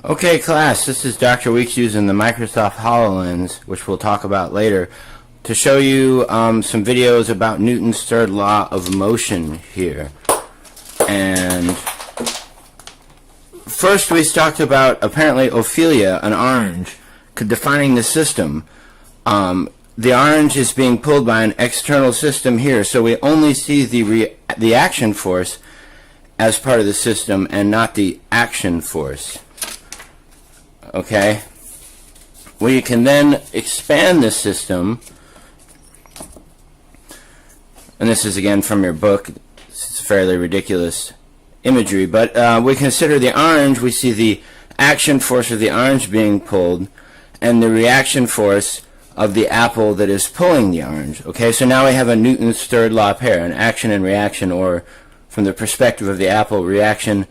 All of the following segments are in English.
Okay, class, this is Dr. Weeks using the Microsoft HoloLens, which we'll talk about later, to show you some videos about Newton's third law of motion here. And first we talked about, apparently, Ophelia, an orange, defining the system. The orange is being pulled by an external system here, so we only see the action force as part of the system and not the action force. Okay, we can then expand this system, and this is again from your book. It's fairly ridiculous imagery, but we consider the orange. We see the action force of the orange being pulled and the reaction force of the apple that is pulling the orange. Okay, so now we have a Newton's third law pair, an action and reaction, or from the perspective of the apple, reaction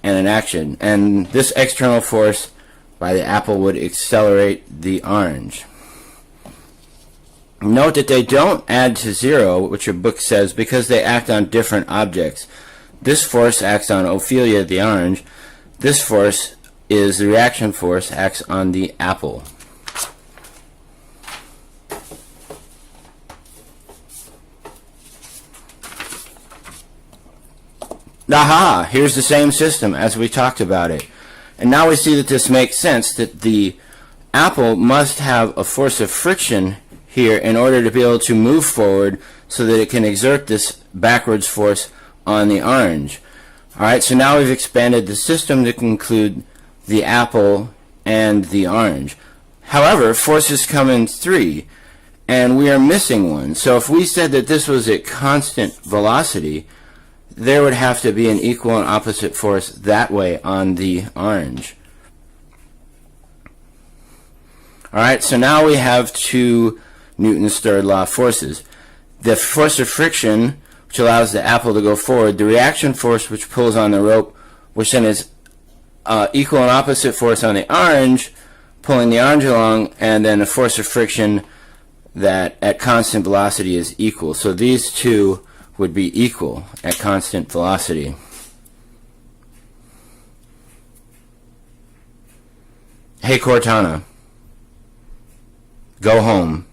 and an action. And this external force by the apple would accelerate the orange. Note that they don't add to zero, which your book says, because they act on different objects. This force acts on Ophelia, the orange. This force is the reaction force, acts on the apple. Aha! Here's the same system as we talked about it. And now we see that this makes sense, that the apple must have a force of friction here in order to be able to move forward so that it can exert this backwards force on the orange. Alright, so now we've expanded the system to include the apple and the orange. However, forces come in three, and we are missing one. So if we said that this was at constant velocity, there would have to be an equal and opposite force that way on the orange. Alright, so now we have two Newton's third law forces. The force of friction, which allows the apple to go forward, the reaction force, which pulls on the rope, which then is equal and opposite force on the orange, pulling the orange along, and then a force of friction that at constant velocity is equal. So these two would be equal at constant velocity. Hey Cortana, go home.